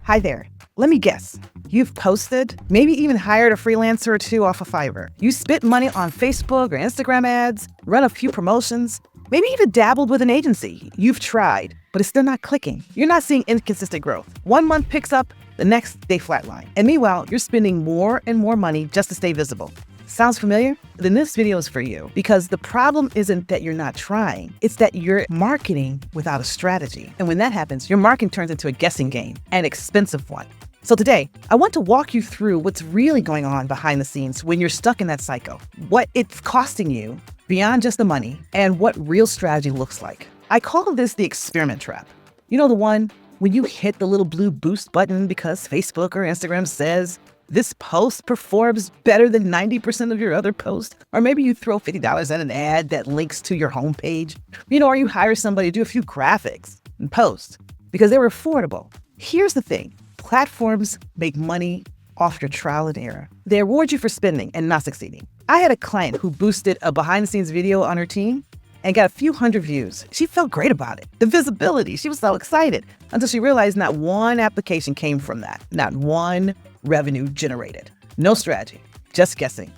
Hi there. Let me guess. You've posted, maybe even hired a freelancer or two off of Fiverr. You spent money on Facebook or Instagram ads, run a few promotions, maybe even dabbled with an agency. You've tried, but it's still not clicking. You're not seeing inconsistent growth. 1 month picks up, the next they flatline. And meanwhile, you're spending more and more money just to stay visible. Sounds familiar? Then this video is for you, because the problem isn't that you're not trying, it's that you're marketing without a strategy. And when that happens, your marketing turns into a guessing game, an expensive one. So today, I want to walk you through what's really going on behind the scenes when you're stuck in that cycle, what it's costing you beyond just the money, and what real strategy looks like. I call this the experiment trap. You know, the one when you hit the little blue boost button because Facebook or Instagram says, this post performs better than 90% of your other posts. Or maybe you throw $50 at an ad that links to your homepage. Or you hire somebody to do a few graphics and post because they were affordable. Here's the thing. Platforms make money off your trial and error. They reward you for spending and not succeeding. I had a client who boosted a behind-the-scenes video on her team and got a few hundred views. She felt great about it. The visibility, she was so excited until she realized not one application came from that. Not one revenue generated. No strategy, just guessing.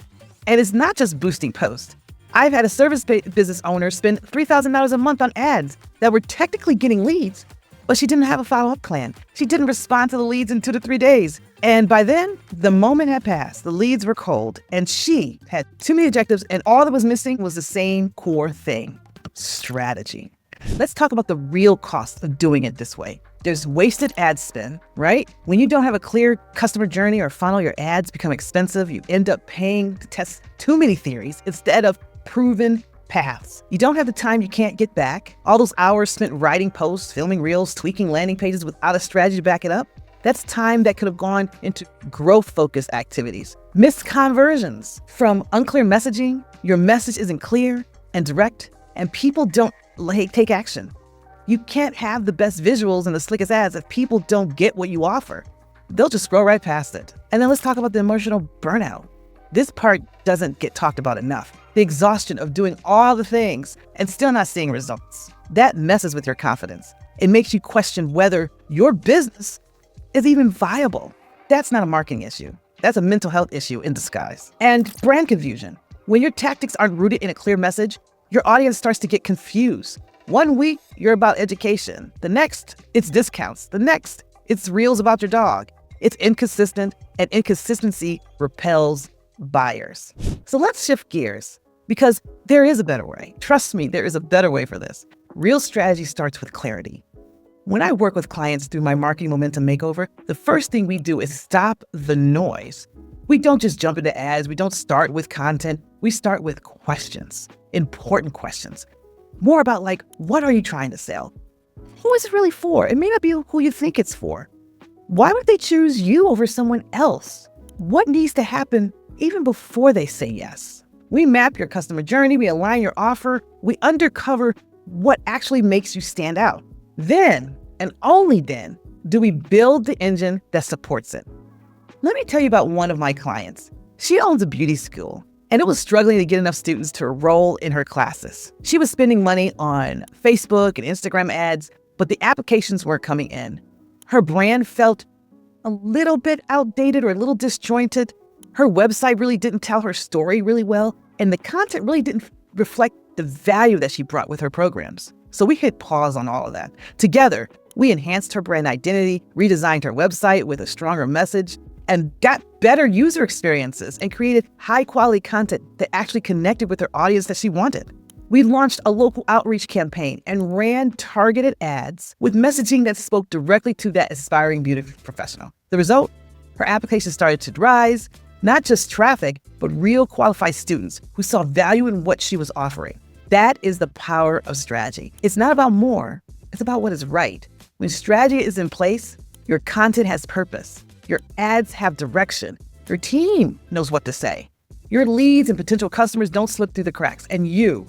And it's not just boosting posts. I've had a service business owner spend $3,000 a month on ads that were technically getting leads, but she didn't have a follow-up plan. She didn't respond to the leads in 2 to 3 days. And by then, the moment had passed, the leads were cold, and she had too many objectives, and all that was missing was the same core thing, strategy. Let's talk about the real cost of doing it this way. There's wasted ad spend, right? When you don't have a clear customer journey or funnel, your ads become expensive. You end up paying to test too many theories instead of proven paths. You don't have the time you can't get back. All those hours spent writing posts, filming reels, tweaking landing pages without a strategy to back it up. That's time that could have gone into growth-focused activities. Missed conversions from unclear messaging. Your message isn't clear and direct, and people don't take action. You can't have the best visuals and the slickest ads if people don't get what you offer. They'll just scroll right past it. And then let's talk about the emotional burnout. This part doesn't get talked about enough. The exhaustion of doing all the things and still not seeing results. That messes with your confidence. It makes you question whether your business is even viable. That's not a marketing issue. That's a mental health issue in disguise. And brand confusion. When your tactics aren't rooted in a clear message, your audience starts to get confused. 1 week, you're about education. The next, it's discounts. The next, it's reels about your dog. It's inconsistent, and inconsistency repels buyers. So let's shift gears, because there is a better way. Trust me, there is a better way for this. Real strategy starts with clarity. When I work with clients through my Marketing Momentum Makeover, the first thing we do is stop the noise. We don't just jump into ads. We don't start with content. We start with questions, important questions. More about what are you trying to sell? Who is it really for? It may not be who you think it's for. Why would they choose you over someone else? What needs to happen even before they say yes? We map your customer journey. We align your offer. We uncover what actually makes you stand out. Then, and only then, do we build the engine that supports it. Let me tell you about one of my clients. She owns a beauty school, and it was struggling to get enough students to enroll in her classes. She was spending money on Facebook and Instagram ads, but the applications weren't coming in. Her brand felt a little bit outdated or a little disjointed. Her website really didn't tell her story really well, and the content really didn't reflect the value that she brought with her programs. So we hit pause on all of that. Together, we enhanced her brand identity, redesigned her website with a stronger message, and got better user experiences and created high-quality content that actually connected with her audience that she wanted. We launched a local outreach campaign and ran targeted ads with messaging that spoke directly to that aspiring beauty professional. The result? Her application started to rise, not just traffic, but real qualified students who saw value in what she was offering. That is the power of strategy. It's not about more, it's about what is right. When strategy is in place, your content has purpose. Your ads have direction. Your team knows what to say. Your leads and potential customers don't slip through the cracks. And you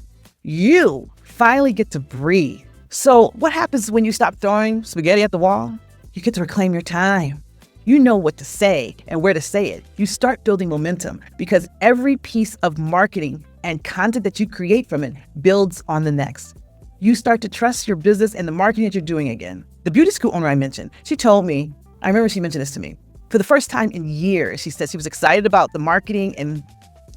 finally get to breathe. So what happens when you stop throwing spaghetti at the wall? You get to reclaim your time. You know what to say and where to say it. You start building momentum because every piece of marketing and content that you create from it builds on the next. You start to trust your business and the marketing that you're doing again. The beauty school owner I mentioned, she told me, I remember she mentioned this to me. For the first time in years, she said she was excited about the marketing and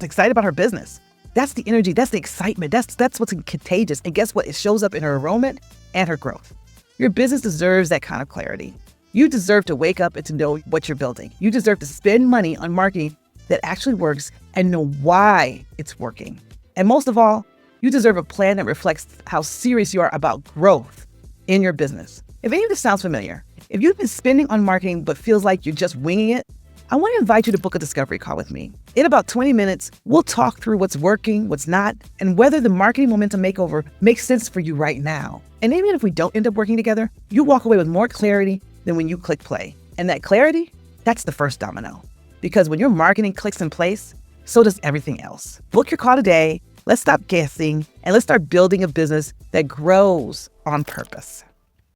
excited about her business. That's the energy, that's the excitement, that's what's contagious. And guess what? It shows up in her enrollment and her growth. Your business deserves that kind of clarity. You deserve to wake up and to know what you're building. You deserve to spend money on marketing that actually works and know why it's working. And most of all, you deserve a plan that reflects how serious you are about growth in your business. If any of this sounds familiar, if you've been spending on marketing but feels like you're just winging it, I want to invite you to book a discovery call with me. In about 20 minutes, we'll talk through what's working, what's not, and whether the marketing momentum makeover makes sense for you right now. And even if we don't end up working together, you walk away with more clarity than when you click play. And that clarity, that's the first domino. Because when your marketing clicks in place, so does everything else. Book your call today. Let's stop guessing and let's start building a business that grows on purpose.